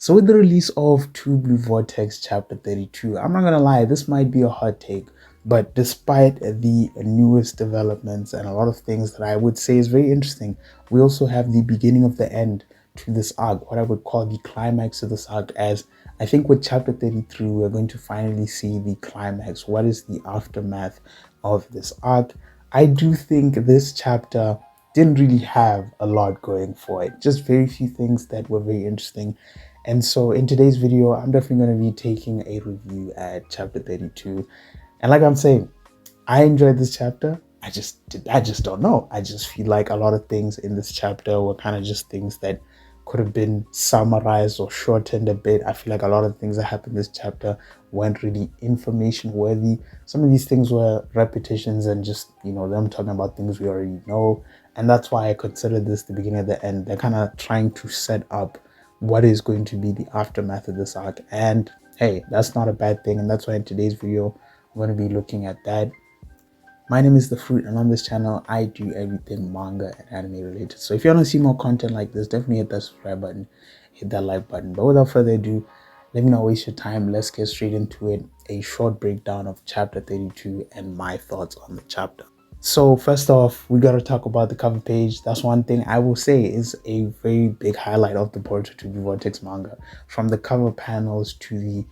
So with the release of Two Blue Vortex Chapter 32, I'm not gonna lie, this might be a hot take, but despite the newest developments and a lot of things that I would say is very interesting, we also have the beginning of the end to this arc, what I would call the climax of this arc, as I think with Chapter 33, we're going to finally see the climax. What is the aftermath of this arc? I do think this chapter didn't really have a lot going for it, just very few things that were very interesting. And so in today's video, I'm definitely going to be taking a review at chapter 32. And like I'm saying, I enjoyed this chapter. I just don't know. I just feel like a lot of things in this chapter were kind of just things that could have been summarized or shortened a bit. I feel like a lot of things that happened in this chapter weren't really information worthy. Some of these things were repetitions and just, them talking about things we already know. And that's why I consider this the beginning of the end. They're kind of trying to set up what is going to be the aftermath of this arc. And hey, that's not a bad thing. And that's why in today's video, I'm going to be looking at that. My name is The Fruit, and on this channel, I do everything manga and anime related. So if you want to see more content like this, definitely hit that subscribe button, hit that like button. But without further ado, let me not waste your time. Let's get straight into it. A short breakdown of chapter 32 and my thoughts on the chapter. So first off, we got to talk about the cover page. That's one thing I will say is a very big highlight of the Boruto TBV Vortex manga. From the cover panels to the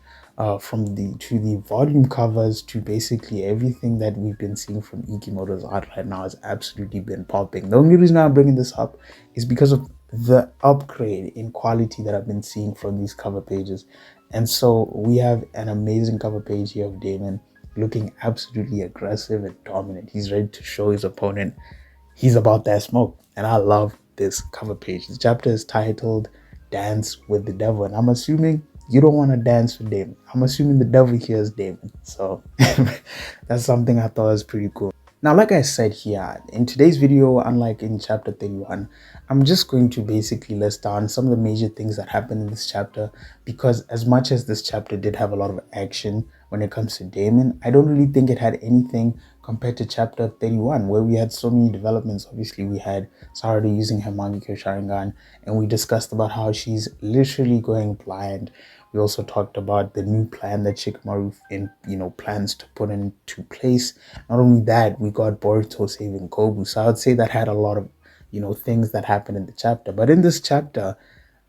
volume covers to basically everything that we've been seeing from Ikimoto's art right now has absolutely been popping. The only reason I'm bringing this up is because of the upgrade in quality that I've been seeing from these cover pages. And so we have an amazing cover page here of Daemon looking absolutely aggressive and dominant. He's ready to show his opponent he's about that smoke. And I love this cover page. The chapter is titled Dance with the Devil. And I'm assuming you don't want to dance with Daemon. I'm assuming the devil here is Daemon. So that's something I thought was pretty cool. Now, like I said here, in today's video, unlike in chapter 31, I'm just going to basically list down some of the major things that happened in this chapter, because as much as this chapter did have a lot of action when it comes to Daemon, I don't really think it had anything compared to chapter 31, where we had so many developments. Obviously, we had Sarada using her Mangekyo Sharingan, and we discussed about how she's literally going blind. We also talked about the new plan that Shikamaru plans to put into place. Not only that, we got Boruto saving Kobu. So I would say that had a lot of things that happened in the chapter. But in this chapter,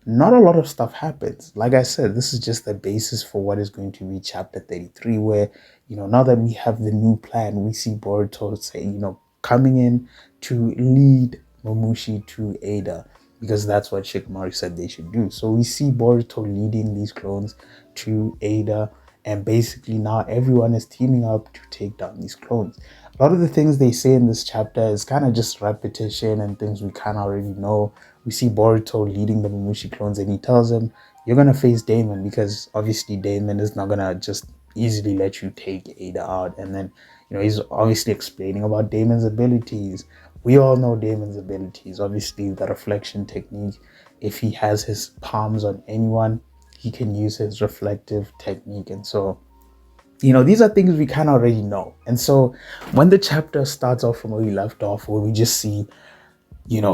not a lot of stuff happens. Like I said, this is just the basis for what is going to be chapter 33, where now that we have the new plan, we see Boruto say coming in to lead Momoshi to Ada, because that's what Shikamaru said they should do. So we see Boruto leading these clones to Ada, and basically now everyone is teaming up to take down these clones. A lot of the things they say in this chapter is kind of just repetition and things we kind of already know. We see Boruto leading the Momoshi clones, and he tells them, you're going to face Daemon, because obviously Daemon is not going to just easily let you take Ada out. And then, he's obviously explaining about Daemon's abilities. We all know Daemon's abilities. Obviously, the reflection technique. If he has his palms on anyone, he can use his reflective technique. And so, these are things we kind of already know. And so when the chapter starts off from where we left off, where we just see,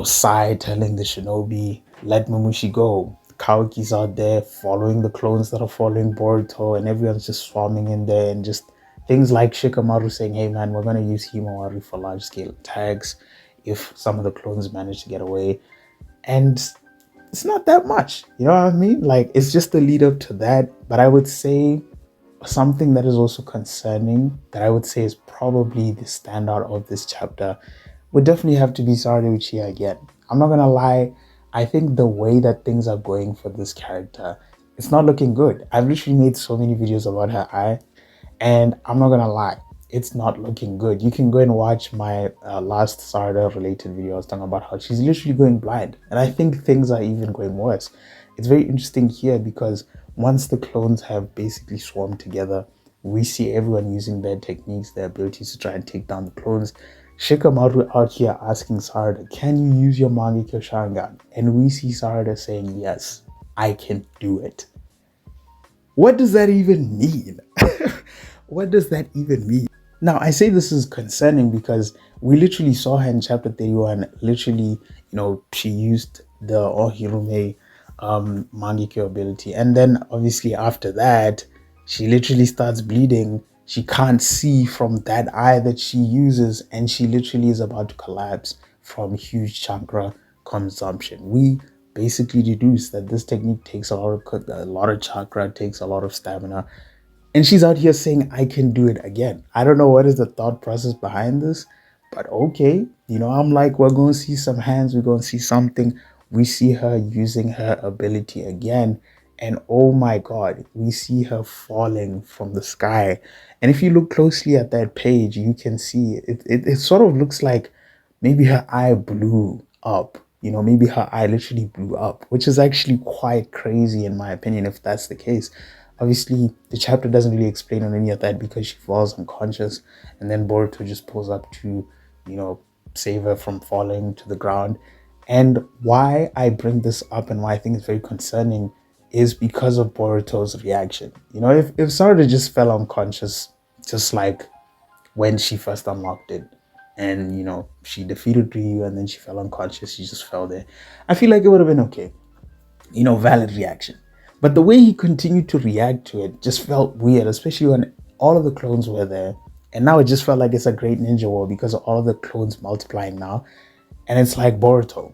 Sai telling the shinobi, let Momoshi go. Kawaki's out there following the clones that are following Boruto, and everyone's just swarming in there, and just things like Shikamaru saying, hey man, we're going to use Himawari for large scale attacks if some of the clones manage to get away. And it's not that much, you know what I mean? Like, it's just the lead up to that. But I would say something that is also concerning, that I would say is probably the standout of this chapter, would definitely have to be Sarada Uchiha again. I'm not gonna lie, I think the way that things are going for this character, it's not looking good. I've literally made so many videos about her eye, and I'm not gonna lie, it's not looking good. You can go and watch my last Sarada related video. I was talking about how she's literally going blind, and I think things are even going worse. It's very interesting here because once the clones have basically swarmed together, we see everyone using their techniques, their abilities to try and take down the clones. Shikamaru out here asking Sarada, can you use your Mangekyo Sharingan? And we see Sarada saying, yes, I can do it. What does that even mean? What does that even mean? Now, I say this is concerning because we literally saw her in chapter 31. Literally, she used the Ohirume Mangekyo ability. And then obviously after that, she literally starts bleeding. She can't see from that eye that she uses, and she literally is about to collapse from huge chakra consumption. We basically deduce that this technique takes a lot of chakra, takes a lot of stamina, and she's out here saying, I can do it again. I don't know what is the thought process behind this, but okay. I'm like, we're going to see some hands, we're going to see something. We see her using her ability again. And oh my God, we see her falling from the sky. And if you look closely at that page, you can see it sort of looks like maybe her eye blew up. Maybe her eye literally blew up, which is actually quite crazy in my opinion, if that's the case. Obviously, the chapter doesn't really explain on any of that because she falls unconscious, and then Boruto just pulls up to, you know, save her from falling to the ground. And why I bring this up and why I think it's very concerning is because of Boruto's reaction. If Sarada just fell unconscious, just like when she first unlocked it, and she defeated Ryu and then she fell unconscious, she just fell there, I feel like it would have been okay, valid reaction. But the way he continued to react to it just felt weird, especially when all of the clones were there. And now it just felt like it's a great ninja war because of all of the clones multiplying now. And it's like, Boruto,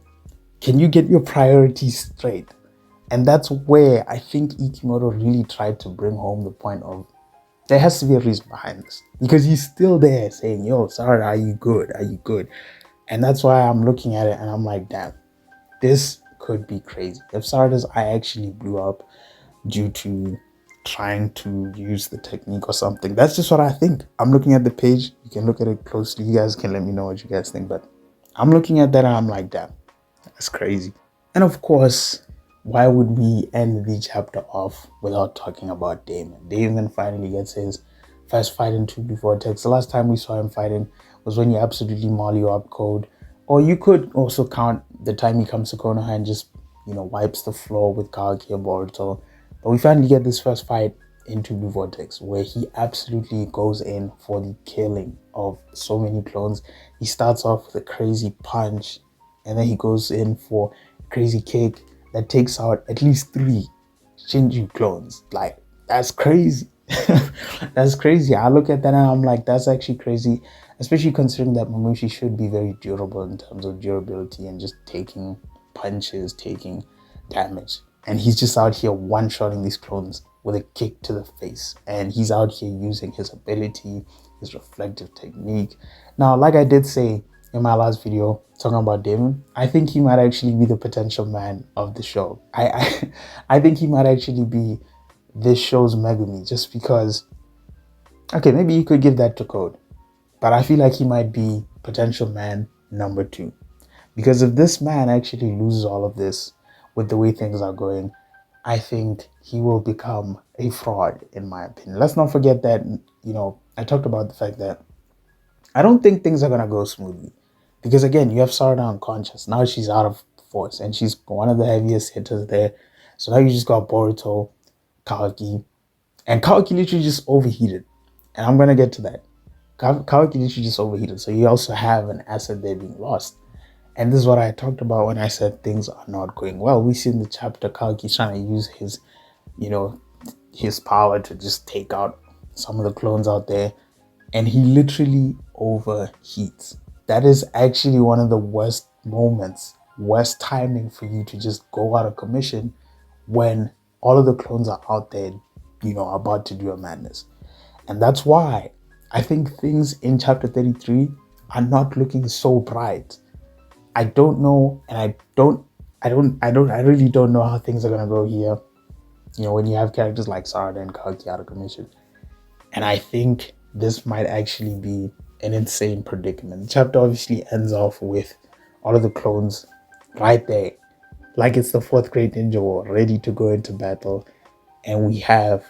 can you get your priorities straight? And that's where I think Ikimoto really tried to bring home the point of there has to be a reason behind this. Because he's still there saying, yo, Sarada, are you good? Are you good? And that's why I'm looking at it and I'm like, damn, this could be crazy. If Sarada's eye actually blew up due to trying to use the technique or something, that's just what I think. I'm looking at the page. You can look at it closely. You guys can let me know what you guys think. But I'm looking at that and I'm like, damn, that's crazy. And of course, why would we end the chapter off without talking about Daemon? Daemon finally gets his first fight in 2B Vortex. The last time we saw him fighting was when he absolutely Mario up code. Or you could also count the time he comes to Konoha and just, wipes the floor with Kawaki and Boruto. But we finally get this first fight in 2B Vortex where he absolutely goes in for the killing of so many clones. He starts off with a crazy punch and then he goes in for a crazy kick that takes out at least 3 Shinju clones. Like, that's crazy. That's crazy. I look at that and I'm like, that's actually crazy, especially considering that Mamushi should be very durable in terms of durability and just taking punches, taking damage. And he's just out here one-shotting these clones with a kick to the face. And he's out here using his ability, his reflective technique. Now, like I did say in my last video talking about Daemon, I think he might actually be the potential man of the show. I think he might actually be this show's Megumi, just because, okay, maybe you could give that to Code, but I feel like he might be potential man number 2. Because if this man actually loses all of this with the way things are going, I think he will become a fraud, in my opinion. Let's not forget that, I talked about the fact that I don't think things are going to go smoothly. Because again, you have Sarada unconscious. Now she's out of force and she's one of the heaviest hitters there. So now you just got Boruto, Kawaki. And Kawaki literally just overheated. And I'm going to get to that. Kawaki literally just overheated. So you also have an asset there being lost. And this is what I talked about when I said things are not going well. We see in the chapter Kawaki's trying to use his power to just take out some of the clones out there. And he literally overheats. That is actually one of the worst moments, worst timing for you to just go out of commission when all of the clones are out there, about to do a madness. And that's why I think things in chapter 33 are not looking so bright. I don't know, and I really don't know how things are gonna go here. When you have characters like Sarada and Kawaki out of commission. And I think this might actually be an insane predicament. The chapter obviously ends off with all of the clones right there, like it's the 4th Great Ninja War, ready to go into battle. And we have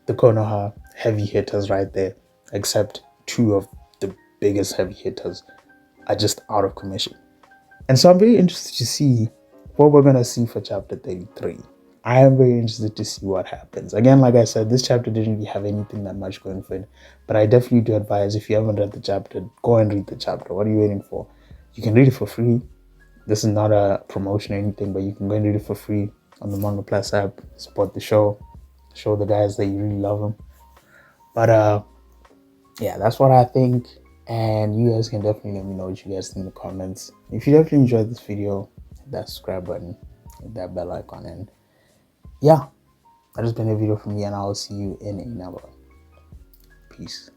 the Konoha heavy hitters right there, except 2 of the biggest heavy hitters are just out of commission. And so I'm very interested to see what we're going to see for chapter 33. I am very interested to see what happens. Again, like I said, this chapter didn't really have anything that much going for it, but I definitely do advise, if you haven't read the chapter, go and read the chapter. What are you waiting for? You can read it for free. This is not a promotion or anything, but you can go and read it for free on the Manga Plus app. Support the show. Show the guys that you really love them. But yeah, that's what I think. And you guys can definitely let me know what you guys think in the comments. If you definitely enjoyed this video, hit that subscribe button, hit that bell icon, and yeah, that has been a video from me, and I will see you in another. Peace.